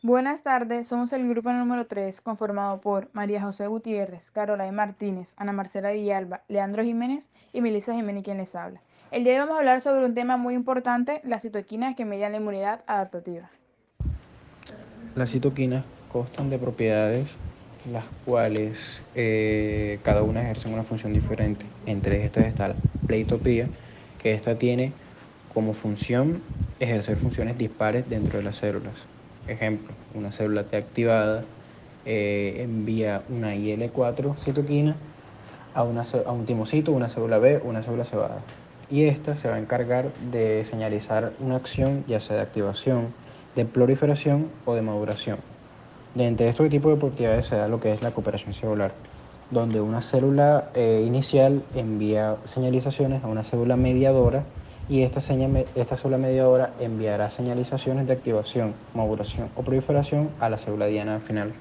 Buenas tardes, somos el grupo número 3, conformado por María José Gutiérrez, Caroline Martínez, Ana Marcela Villalba, Leandro Jiménez y Melissa Jiménez quien les habla. El día de hoy vamos a hablar sobre un tema muy importante, las citoquinas que median la inmunidad adaptativa. Las citoquinas constan de propiedades las cuales cada una ejerce una función diferente. Entre estas está la pleitopía, que esta tiene como función ejercer funciones dispares dentro de las células. Ejemplo, una célula T activada envía una IL-4 citoquina a un timocito, una célula B, una célula cebada. Y esta se va a encargar de señalizar una acción, ya sea de activación, de proliferación o de maduración. De entre estos tipos de propiedades se da lo que es la cooperación celular, donde una célula inicial envía señalizaciones a una célula mediadora y esta célula mediadora enviará señalizaciones de activación, maduración o proliferación a la célula diana final.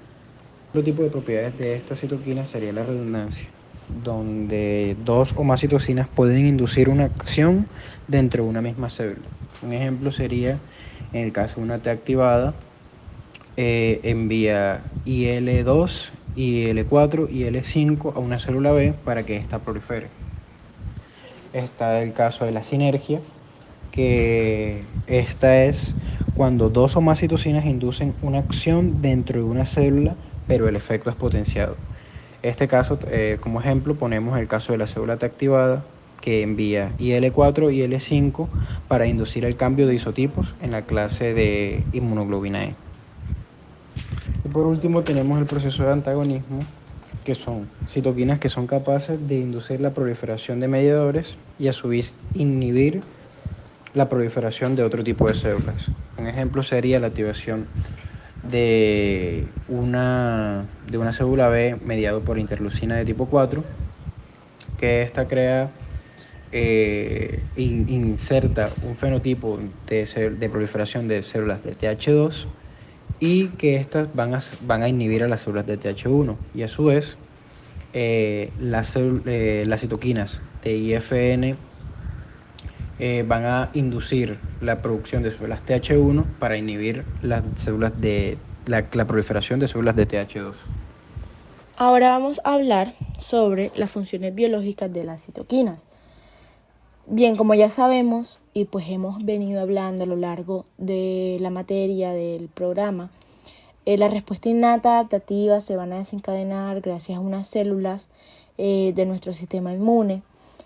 Otro tipo de propiedades de esta citoquina sería la redundancia, donde dos o más citocinas pueden inducir una acción dentro de una misma célula. Un ejemplo sería, en el caso de una T activada, envía IL-2, IL-4 y IL-5 a una célula B para que ésta prolifere. Está el caso de la sinergia, que esta es cuando dos o más citocinas inducen una acción dentro de una célula, pero el efecto es potenciado. Este caso, como ejemplo, ponemos el caso de la célula T activada, que envía IL-4 y IL-5 para inducir el cambio de isotipos en la clase de inmunoglobina E. Y por último tenemos el proceso de antagonismo, que son citoquinas que son capaces de inducir la proliferación de mediadores y a su vez inhibir la proliferación de otro tipo de células. Un ejemplo sería la activación de una célula B mediado por interleucina de tipo 4, que esta inserta un fenotipo de proliferación de células de TH2 y que estas van a inhibir a las células de TH1 y a su vez las citoquinas de IFN van a inducir la producción de células TH1 para inhibir las células de la proliferación de células de TH2. Ahora vamos a hablar sobre las funciones biológicas de las citoquinas. Bien, como ya sabemos y pues hemos venido hablando a lo largo de la materia del programa, la respuesta innata adaptativa se van a desencadenar gracias a unas células de nuestro sistema inmune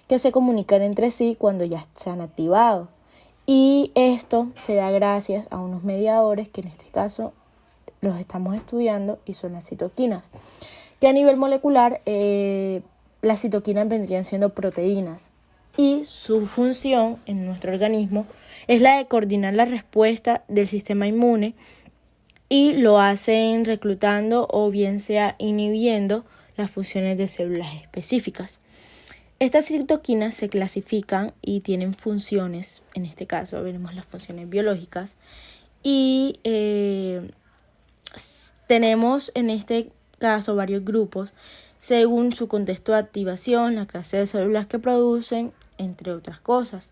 que se comunican entre sí cuando ya se han activado. Y esto se da gracias a unos mediadores que en este caso los estamos estudiando y son las citoquinas, que a nivel molecular las citoquinas vendrían siendo proteínas y su función en nuestro organismo es la de coordinar la respuesta del sistema inmune y lo hacen reclutando o bien sea inhibiendo las funciones de células específicas. Estas citoquinas se clasifican y tienen funciones, en este caso veremos las funciones biológicas y tenemos en este caso varios grupos según su contexto de activación, la clase de células que producen, entre otras cosas.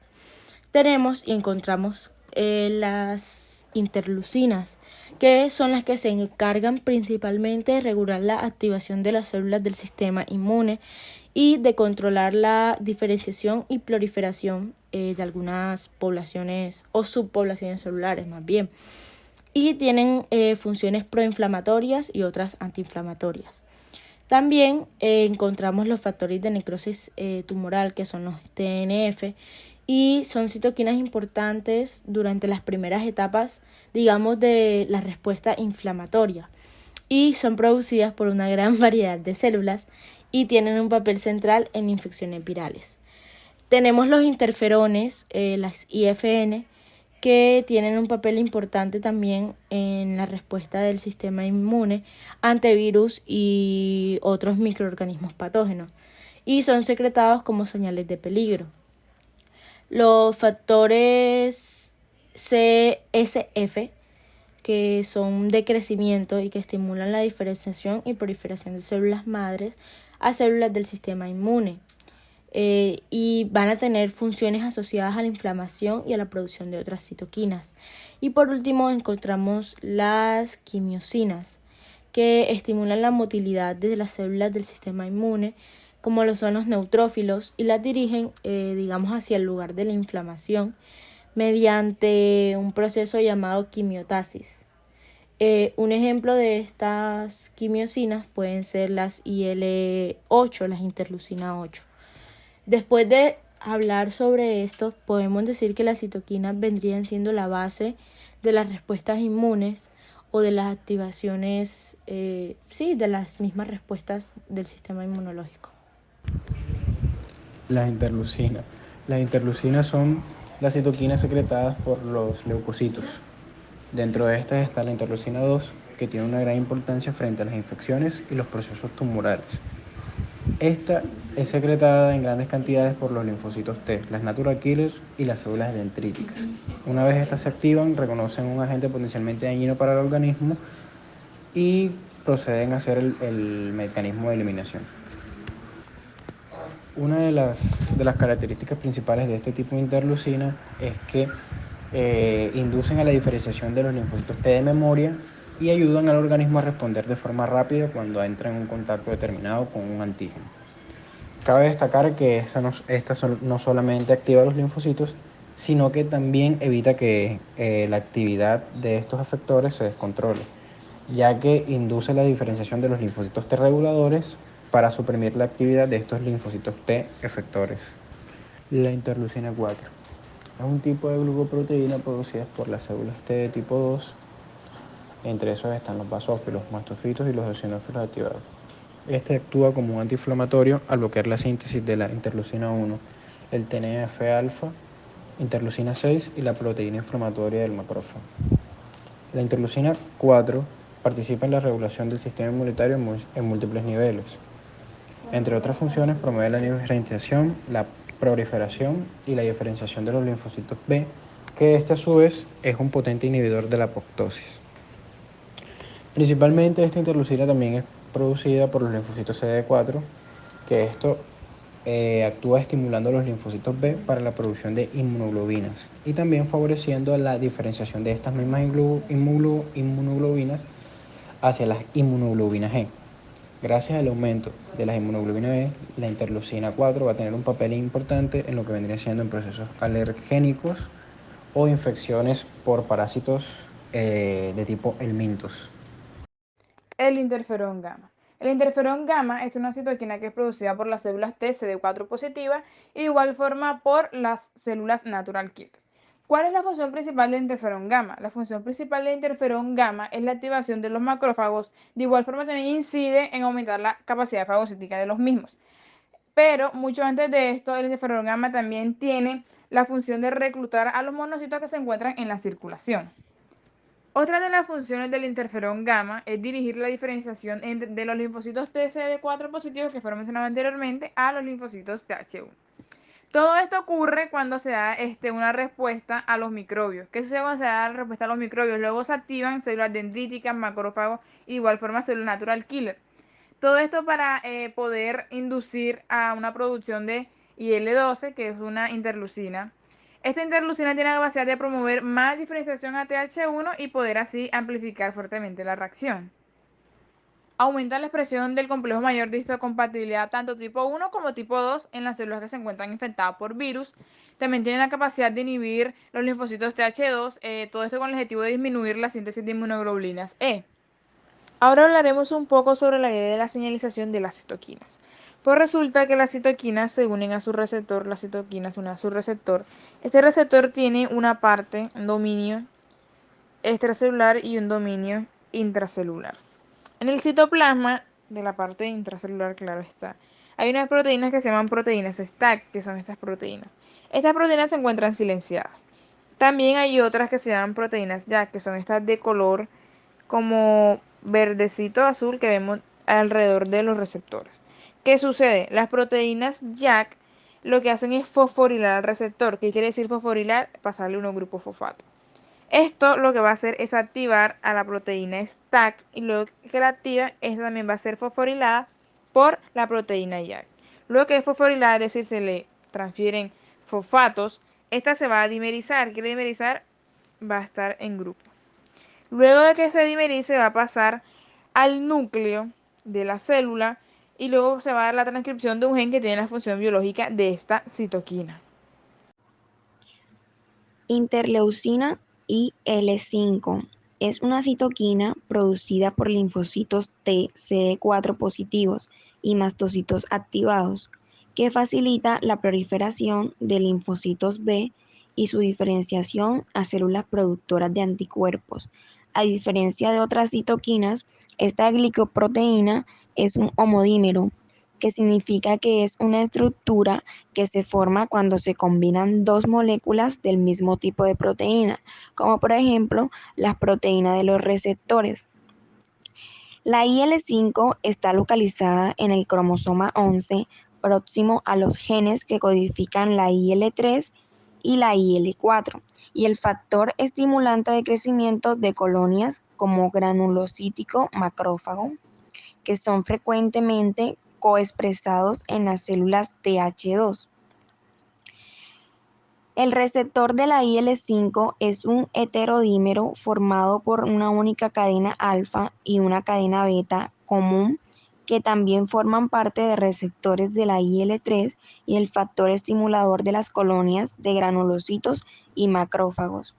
Tenemos y encontramos las interleucinas, que son las que se encargan principalmente de regular la activación de las células del sistema inmune y de controlar la diferenciación y proliferación de algunas poblaciones o subpoblaciones celulares más bien. Y tienen funciones proinflamatorias y otras antiinflamatorias. También encontramos los factores de necrosis tumoral, que son los TNF, y son citoquinas importantes durante las primeras etapas, digamos, de la respuesta inflamatoria. Y son producidas por una gran variedad de células y tienen un papel central en infecciones virales. Tenemos los interferones, las IFN, que tienen un papel importante también en la respuesta del sistema inmune ante virus y otros microorganismos patógenos y son secretados como señales de peligro. Los factores CSF, que son de crecimiento y que estimulan la diferenciación y proliferación de células madres a células del sistema inmune. y van a tener funciones asociadas a la inflamación y a la producción de otras citoquinas. Y por último encontramos las quimiosinas, que estimulan la motilidad de las células del sistema inmune, como lo son los neutrófilos, y las dirigen, digamos, hacia el lugar de la inflamación mediante un proceso llamado quimiotasis. Un ejemplo de estas quimiosinas pueden ser las IL-8, las interleucina 8. Después de hablar sobre esto, podemos decir que las citoquinas vendrían siendo la base de las respuestas inmunes o de las activaciones, de las mismas respuestas del sistema inmunológico. Las interleucinas. Las interleucinas son las citoquinas secretadas por los leucocitos. Dentro de estas está la interleucina 2, que tiene una gran importancia frente a las infecciones y los procesos tumorales. Esta es secretada en grandes cantidades por los linfocitos T, las natural killers y las células dendríticas. Una vez estas se activan, reconocen un agente potencialmente dañino para el organismo y proceden a hacer el mecanismo de eliminación. Una de las características principales de este tipo de interleucina es que inducen a la diferenciación de los linfocitos T de memoria y ayudan al organismo a responder de forma rápida cuando entra en un contacto determinado con un antígeno. Cabe destacar que esta no solamente activa los linfocitos, sino que también evita que la actividad de estos efectores se descontrole, ya que induce la diferenciación de los linfocitos T reguladores para suprimir la actividad de estos linfocitos T efectores. La interleucina 4 es un tipo de glucoproteína producida por las células T de tipo 2. Entre esos están los basófilos, mastocitos y los eosinófilos activados. Este actúa como un antiinflamatorio al bloquear la síntesis de la interleucina 1, el TNF-alfa, interleucina 6 y la proteína inflamatoria del macrófago. La interleucina 4 participa en la regulación del sistema inmunitario en múltiples niveles. Entre otras funciones, promueve la diferenciación, la proliferación y la diferenciación de los linfocitos B, que este a su vez es un potente inhibidor de la apoptosis. Principalmente esta interleucina también es producida por los linfocitos CD4, que esto actúa estimulando los linfocitos B para la producción de inmunoglobinas y también favoreciendo la diferenciación de estas mismas inmunoglobinas hacia las inmunoglobinas G. Gracias al aumento de las inmunoglobinas B, la interleucina 4 va a tener un papel importante en lo que vendría siendo en procesos alergénicos o infecciones por parásitos de tipo helmintos. El interferón gamma. El interferón gamma es una citoquina que es producida por las células T CD4 positivas y de igual forma por las células natural killer. ¿Cuál es la función principal del interferón gamma? La función principal del interferón gamma es la activación de los macrófagos, de igual forma también incide en aumentar la capacidad fagocítica de los mismos. Pero mucho antes de esto, el interferón gamma también tiene la función de reclutar a los monocitos que se encuentran en la circulación. Otra de las funciones del interferón gamma es dirigir la diferenciación de los linfocitos TCD4 positivos que fueron mencionados anteriormente a los linfocitos TH1. Todo esto ocurre cuando se da una respuesta a los microbios. ¿Qué sucede cuando se da la respuesta a los microbios? Luego se activan células dendríticas, macrófagos y de igual forma células natural killer. Todo esto para poder inducir a una producción de IL-12, que es una interleucina. Esta interleucina tiene la capacidad de promover más diferenciación a TH1 y poder así amplificar fuertemente la reacción. Aumenta la expresión del complejo mayor de histocompatibilidad tanto tipo 1 como tipo 2 en las células que se encuentran infectadas por virus. También tiene la capacidad de inhibir los linfocitos TH2, todo esto con el objetivo de disminuir la síntesis de inmunoglobulinas E. Ahora hablaremos un poco sobre la idea de la señalización de las citoquinas. Pues resulta que las citoquinas se unen a su receptor, la citoquina se une a su receptor. Este receptor tiene una parte, un dominio extracelular y un dominio intracelular. En el citoplasma de la parte intracelular, claro está, hay unas proteínas que se llaman proteínas STAC, que son estas proteínas. Estas proteínas se encuentran silenciadas. También hay otras que se llaman proteínas JAK, que son estas de color como verdecito azul que vemos alrededor de los receptores. ¿Qué sucede? Las proteínas JAK lo que hacen es fosforilar al receptor. ¿Qué quiere decir fosforilar? Pasarle unos grupos fosfato. Esto lo que va a hacer es activar a la proteína STAC y luego que la activa, esta también va a ser fosforilada por la proteína JAK. Luego que es fosforilada, es decir, se le transfieren fosfatos, esta se va a dimerizar. ¿Quiere dimerizar? Va a estar en grupo. Luego de que se dimerice, va a pasar al núcleo de la célula y luego se va a dar la transcripción de un gen que tiene la función biológica de esta citoquina. Interleucina IL-5 es una citoquina producida por linfocitos T CD4 positivos y mastocitos activados, que facilita la proliferación de linfocitos B y su diferenciación a células productoras de anticuerpos. A diferencia de otras citoquinas, esta glicoproteína es un homodímero, que significa que es una estructura que se forma cuando se combinan dos moléculas del mismo tipo de proteína, como por ejemplo las proteínas de los receptores. La IL-5 está localizada en el cromosoma 11, próximo a los genes que codifican la IL-3 y la IL-4, y el factor estimulante de crecimiento de colonias como granulocítico macrófago, que son frecuentemente coexpresados en las células Th2. El receptor de la IL-5 es un heterodímero formado por una única cadena alfa y una cadena beta común que también forman parte de receptores de la IL-3 y el factor estimulador de las colonias de granulocitos y macrófagos.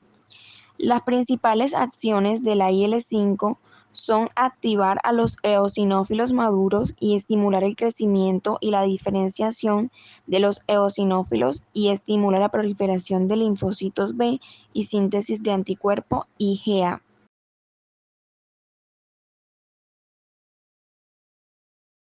Las principales acciones de la IL-5 son activar a los eosinófilos maduros y estimular el crecimiento y la diferenciación de los eosinófilos y estimula la proliferación de linfocitos B y síntesis de anticuerpo IgA.